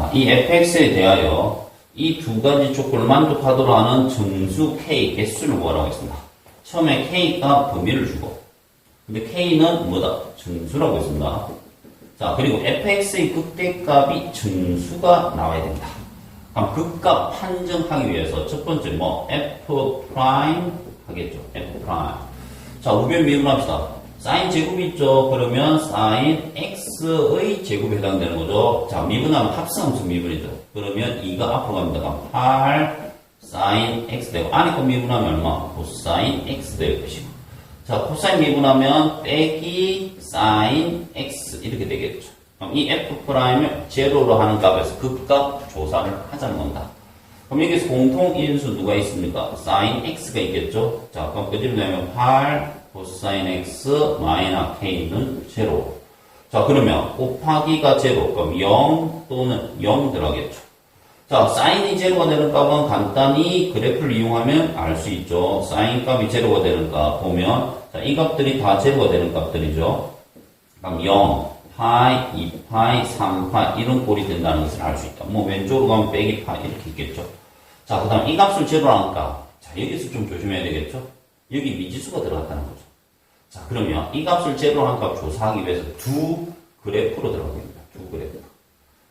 자, 이 fx에 대하여 이 두 가지 조건을 만족하도록 하는 정수 k 개수를 뭐라고 했습니다. 처음에 k가 범위를 주고, 근데 k는 뭐다? 정수라고 했습니다. 자, 그리고 fx의 극대값이 정수가 나와야 된다. 그럼 극값 판정하기 위해서 첫 번째 뭐 f 프라임 하겠죠. f 프라임. 자, 우변 미분합시다. 사인 제곱이 있죠. 그러면 사인 x의 제곱에 해당되는 거죠. 자, 미분하면 합성함수 미분이죠. 그러면 2가 앞으로 갑니다. 그럼 8 사인 x 되고, 안에 거 미분하면 얼마? 코사인 x 되고 것이고. 자, 코사인 미분하면 빼기 사인 x 이렇게 되겠죠. 그럼 이 f'을 제로로 하는 값에서 극값 조사를 하자는 겁니다. 그럼 여기서 공통인수 누가 있습니까? 사인 x가 있겠죠. 자, 그럼 그 질문하면 8 코사인 x 마이너스 k는 제로. 자, 그러면 곱하기가 제로. 그럼 0 또는 0 들어가겠죠. 자, 사인이 제로가 되는 값은 간단히 그래프를 이용하면 알 수 있죠. 사인 값이 제로가 되는 값 보면, 자, 이 값들이 다 제로가 되는 값들이죠. 그럼 0, 파이, 2파이, 3파이 이런 꼴이 된다는 것을 알 수 있다. 뭐 왼쪽으로 가면 빼기 파이 이렇게 있겠죠. 자, 그 다음 이 값을 제로로 하는 값. 자, 여기서 좀 조심해야 되겠죠. 여기 미지수가 들어갔다는 거죠. 자, 그러면 이 값을 제로로 하는 값 조사하기 위해서 두 그래프로 들어가겠습니다. 두 그래프.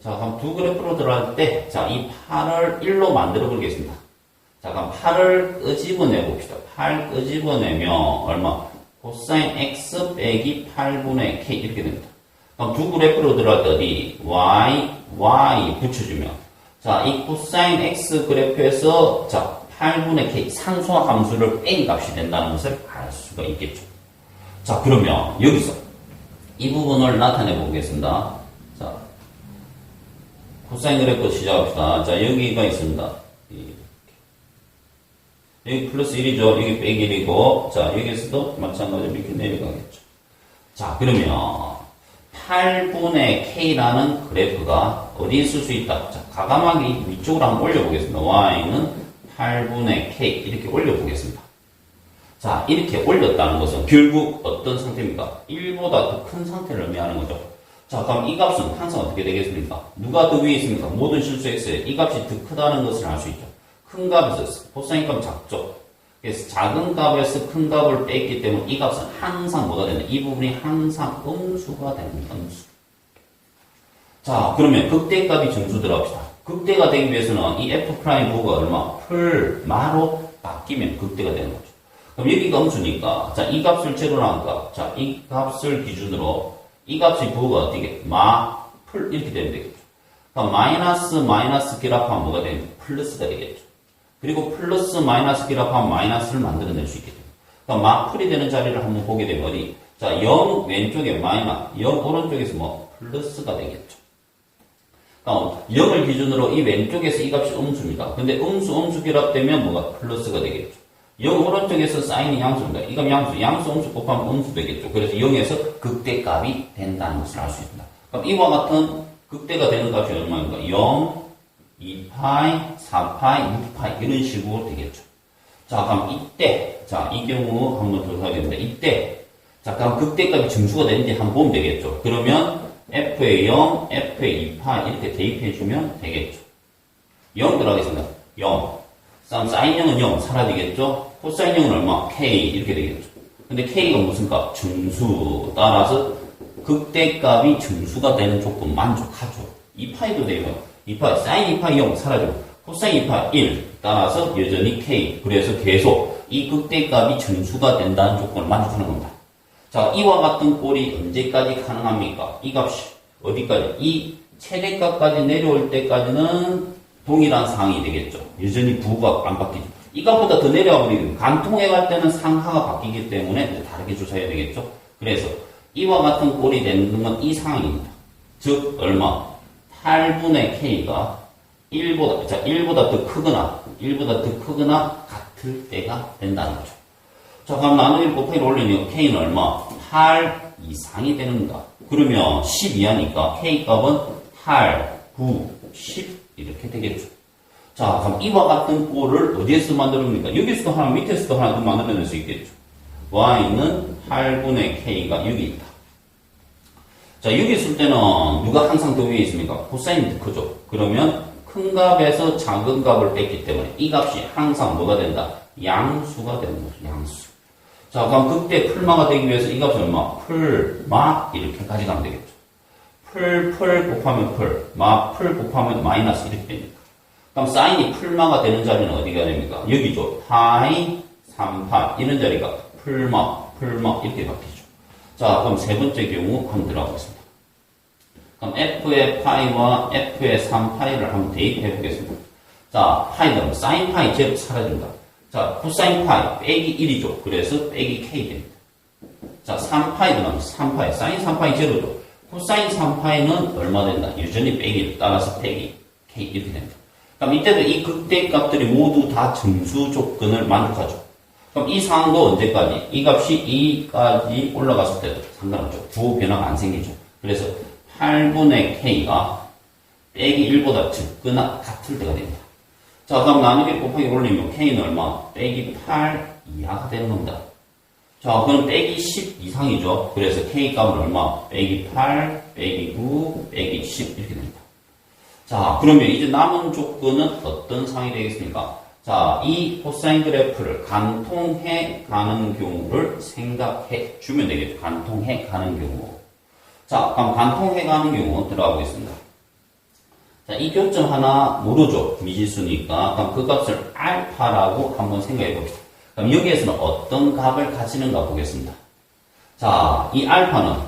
자, 그럼 두 그래프로 들어갈 때, 자, 이 8을 1로 만들어 보겠습니다. 자, 그럼 8을 끄집어내 봅시다. 8 끄집어내면 얼마? 코사인 x 빼기 8분의 k 이렇게 됩니다. 그럼 두 그래프로 들어갈 때 어디? y 붙여주면. 자, 이 코사인 x 그래프에서, 자, 8분의 k 상수와 함수를 뺀 값이 된다는 것을 알 수가 있겠죠. 자, 그러면 여기서 이 부분을 나타내 보겠습니다. 자, 코사인 그래프 시작합시다. 자, 여기가 있습니다. 여기 플러스 1이죠. 여기 빼기 1이고, 자, 여기서도 마찬가지로 이렇게 내려가겠죠. 자, 그러면 8분의 k라는 그래프가 어디에 쓸 수 있다? 자, 과감하게 위쪽으로 한번 올려보겠습니다. y는 8분의 k 이렇게 올려보겠습니다. 자, 이렇게 올렸다는 것은 결국 어떤 상태입니까? 1보다 더 큰 상태를 의미하는 거죠. 자, 그럼 이 값은 항상 어떻게 되겠습니까? 누가 더 위에 있습니까? 모든 실수 x에 이 값이 더 크다는 것을 알 수 있죠. 큰 값에서 코사인 값 작죠. 그래서 작은 값에서 큰 값을 뺐기 때문에 이 값은 항상 뭐가 되는? 이 부분이 항상 음수가 됩니다. 음수. 자, 그러면 극대값이 정수 들어갑시다. 극대가 되기 위해서는 이 f 프라임 부호가 얼마? 풀마로 바뀌면 극대가 되는 거죠. 그럼 여기가 음수니까, 자, 이 값을 제로로 한 값. 자, 이 값을 기준으로 이 값의 부호가 어떻게? 풀 이렇게 되면 되겠죠. 그럼 마이너스 기랍하면 뭐가 되면 플러스가 되겠죠. 그리고 플러스 마이너스 기랍하면 마이너스를 만들어낼 수 있겠죠. 그럼 풀이 되는 자리를 한번 보게 되면 어디? 자, 0 왼쪽에 마이너스, 0 오른쪽에서 뭐 플러스가 되겠죠. 그럼 0을 기준으로 이 왼쪽에서 이 값이 음수입니다. 근데 음수 결합되면 뭐가 플러스가 되겠죠. 0 오른쪽에서 사인이 양수입니다. 이 값 양수 음수 곱하면 음수 되겠죠. 그래서 0에서 극대값이 된다는 것을 알 수 있습니다. 그럼 이와 같은 극대가 되는 값이 얼마인가? 0, 2파이, 4파이, 6파이 이런 식으로 되겠죠. 자, 그럼 이때, 자, 이 경우 한번 조사하겠습니다. 이때, 자, 그럼 극대값이 정수가 되는지 한번 보면 되겠죠. 그러면 f에 0, f에 2파 이렇게 대입해주면 되겠죠. 0 들어가겠습니다. 0. 그다음 사인 0은 0 사라지겠죠. 코사인 0은 얼마? k 이렇게 되겠죠. 근데 k가 무슨 값? 정수. 따라서 극대값이 정수가 되는 조건 만족하죠. 2파이도 되고요. 2파이, 사인 2파이 0 사라지고 코사인 2파이 1. 따라서 여전히 k. 그래서 계속 이 극대값이 정수가 된다는 조건을 만족하는 겁니다. 자, 이와 같은 꼴이 언제까지 가능합니까? 이 값이 어디까지? 이 최대값까지 내려올 때까지는 동일한 상황이 되겠죠. 여전히 부호가 안 바뀌죠. 이 값보다 더 내려와 버리면 간통해 갈 때는 상하가 바뀌기 때문에 다르게 조사해야 되겠죠. 그래서 이와 같은 꼴이 되는 건 이 상황입니다. 즉 얼마? 8분의 k가 1보다 더 크거나 같을 때가 된다는 거죠. 자, 그럼 나누기를 곱하기를 올리면 k는 얼마? 8 이상이 되는 겁니다. 그러면 10 이하니까 k 값은 8, 9, 10 이렇게 되겠죠. 자, 그럼 이와 같은 꼴을 어디에서 만들어냅니까? 여기서도 하나, 밑에서도 하나 더 만들어낼 수 있겠죠. y는 8분의 k가 여기 있다. 자, 여기 있을 때는 누가 항상 더 위에 있습니까? 코사인이 더 크죠. 그러면 큰 값에서 작은 값을 뺐기 때문에 이 값이 항상 뭐가 된다? 양수가 되는 거죠. 양수. 자, 그럼 그때 풀마가 되기 위해서 이 값은 얼마? 풀마 이렇게 가져가면 되겠죠. 풀 곱하면 풀 곱하면 마이너스 이렇게 됩니다. 그럼 사인이 풀마가 되는 자리는 어디가 됩니까? 여기죠. 파이, 3파 이런 자리가 풀마 이렇게 바뀌죠. 자, 그럼 세 번째 경우 한번 들어가 보겠습니다. 그럼 f의 파이와 f의 3파이를 한번 대입해 보겠습니다. 자, 파이는 사인 파이 제로 사라진다. 자, 코사인 파이 빼기 1이죠. 그래서 빼기 k 됩니다. 자, 3파이는 3파이, 사인 3파이 제로죠. 코사인 3파이는 얼마 된다? 여전히 빼기, 따라서 빼기 k 이렇게 됩니다. 그럼 이때도 이 극대 값들이 모두 다 정수 조건을 만족하죠. 그럼 이 상황도 언제까지? 이 값이 2까지 올라갔을 때도 상관없죠. 부호 변화가 안 생기죠. 그래서 8분의 k가 빼기 1보다 적거나 같을 때가 됩니다. 자, 그럼 나누기 곱하기 올리면 k는 얼마? 빼기 8 이하가 되는 겁니다. 자, 그럼 빼기 10 이상이죠. 그래서 k 값은 얼마? 빼기 8, 빼기 9, 빼기 10 이렇게 됩니다. 자, 그러면 이제 남은 조건은 어떤 상황이 되겠습니까? 자, 이 코사인 그래프를 간통해 가는 경우를 생각해 주면 되겠죠. 간통해 가는 경우. 자, 그럼 간통해 가는 경우 들어가 보겠습니다. 자, 이 교점 하나 모르죠. 미지수니까. 그럼 그 값을 알파라고 한번 생각해 봅시다. 그럼 여기에서는 어떤 값을 가지는가 보겠습니다. 자, 이 알파에서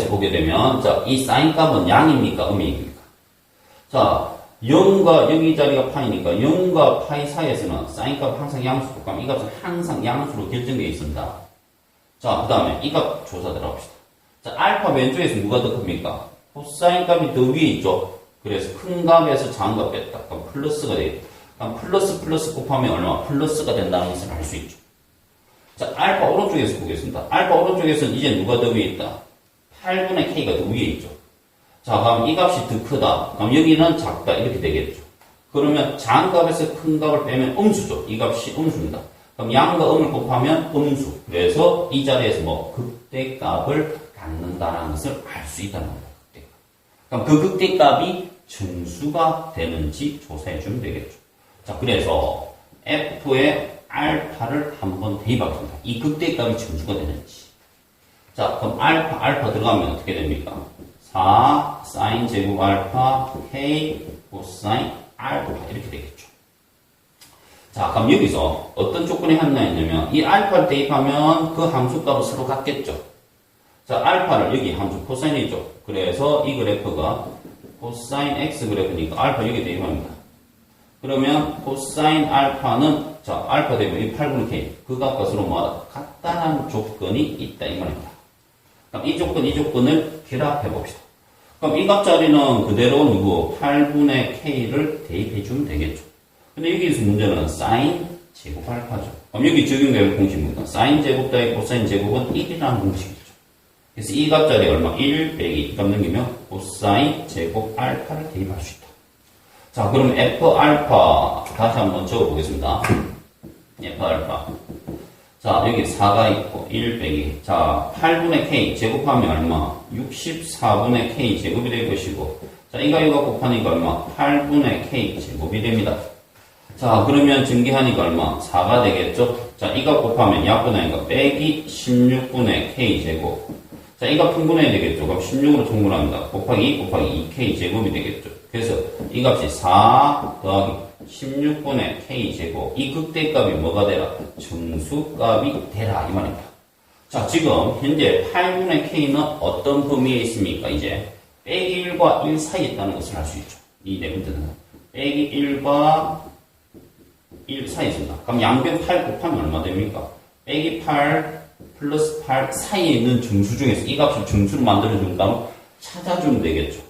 보게 되면, 자, 이 사인 값은 양입니까? 음입니까? 자, 0과 여기 자리가 파이니까 0과 파이 사이에서는 사인 값 항상 양수고, 그럼 이 값은 항상 양수로 결정되어 있습니다. 자, 그 다음에 이 값 조사 들어갑시다. 자, 알파 왼쪽에서 누가 더 큽니까? 코사인 값이 더 위에 있죠. 그래서 큰 값에서 작은 값 뺐다. 그럼 플러스가 되겠다. 그럼 플러스 곱하면 얼마? 플러스가 된다는 것을 알 수 있죠. 자, 알파 오른쪽에서 보겠습니다. 알파 오른쪽에서는 이제 누가 더 위에 있다? 8분의 k가 더 위에 있죠. 자, 그럼 이 값이 더 크다. 그럼 여기는 작다. 이렇게 되겠죠. 그러면 작은 값에서 큰 값을 빼면 음수죠. 이 값이 음수입니다. 그럼 양과 음을 곱하면 음수. 그래서 이 자리에서 뭐 극대값을 갖는다는 것을 알 수 있다는 겁니다. 극대값. 그럼 그 극대값이 정수가 되는지 조사해 주면 되겠죠. 자, 그래서 f의 알파를 한번 대입하겠습니다. 이 극대값이 정수가 되는지. 자, 그럼 알파 들어가면 어떻게 됩니까? 4 사인 제곱 알파 k 코사인 알파 이렇게 되겠죠. 자, 그럼 여기서 어떤 조건이 하나 있냐면 이 알파를 대입하면 그 함수값은 서로 같겠죠. 자, 알파를 여기 함수 코사인이죠. 그래서 이 그래프가 코사인 x 그래프니까 알파 여기 대입합니다. 그러면 코사인 알파는 자, 알파 대입 이 8분의 k 그 값과 서로 뭐 같다는 조건이 있다 이 말입니다. 그럼 이 조건을 결합해 봅시다. 그럼 이 값자리는 그대로 누구 8분의 k를 대입해 주면 되겠죠. 근데 여기서 문제는 사인 제곱 알파죠. 그럼 여기 적용될 공식입니다. 사인 제곱 더하기 코사인 제곱은 1이라는 공식이죠. 그래서 이 값자리 얼마? 1 빼기 이 값 넘기면 코사인 제곱 알파를 대입할 수 있다. 자, 그럼 f 알파 다시 한번 적어보겠습니다. f 알파. 자, 여기 4가 있고 1 빼기. 자, 8분의 k 제곱하면 얼마? 64분의 k 제곱이 될 것이고. 자, 이거 곱하니까 얼마? 8분의 k 제곱이 됩니다. 자, 그러면 증기하니까 얼마? 4가 되겠죠? 자, 이거 곱하면 약분하니까 빼기 16분의 k 제곱. 자, 이거 분분해야 되겠죠? 그럼 16으로 통분합니다. 곱하기 2 곱하기 2k 제곱이 되겠죠? 그래서 이 값이 4 더하기 16분의 k 제곱. 이 극대값이 뭐가 되라? 정수값이 되라 이 말입니다. 자, 지금 현재 8분의 k는 어떤 범위에 있습니까? 이제 빼기 1과 1 사이에 있다는 것을 알 수 있죠. 이 네 번째는 빼기 1과 1 사이에 있습니다. 그럼 양변 8 곱하면 얼마 됩니까? 빼기 8 플러스 8 사이에 있는 정수 중에서 이 값을 정수로 만들어준 다음 찾아주면 되겠죠.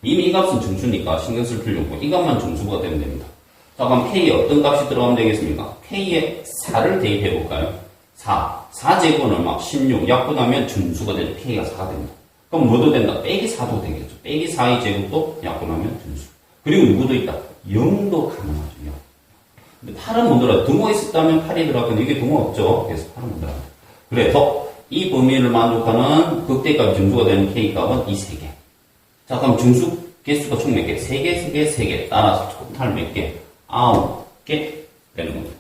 이미 이 값은 정수니까 신경 쓸 필요 없고 이 값만 정수가 되면 됩니다. 자, 그럼 k에 어떤 값이 들어가면 되겠습니까? k에 4를 대입해 볼까요? 4 제곱은 얼마? 16 약분하면 정수가 되죠. k가 4가 됩니다. 그럼 뭐도 된다? 빼기 4도 되겠죠. 빼기 4의 제곱도 약분하면 정수. 그리고 누구도 있다? 0도 가능하죠. 0. 근데 8은 못 들어가요. 등호가 있었다면 8이 들어갔는데 이게 등호가 없죠. 그래서 8은 못 들어가요. 그래서 이 범위를 만족하는 극대값 정수가 되는 K값은 이 3개. 자, 그럼 정수 개수가 총 몇 개? 3개, 3개, 3개. 따라서 토탈 몇 개? 9개 되는 겁니다.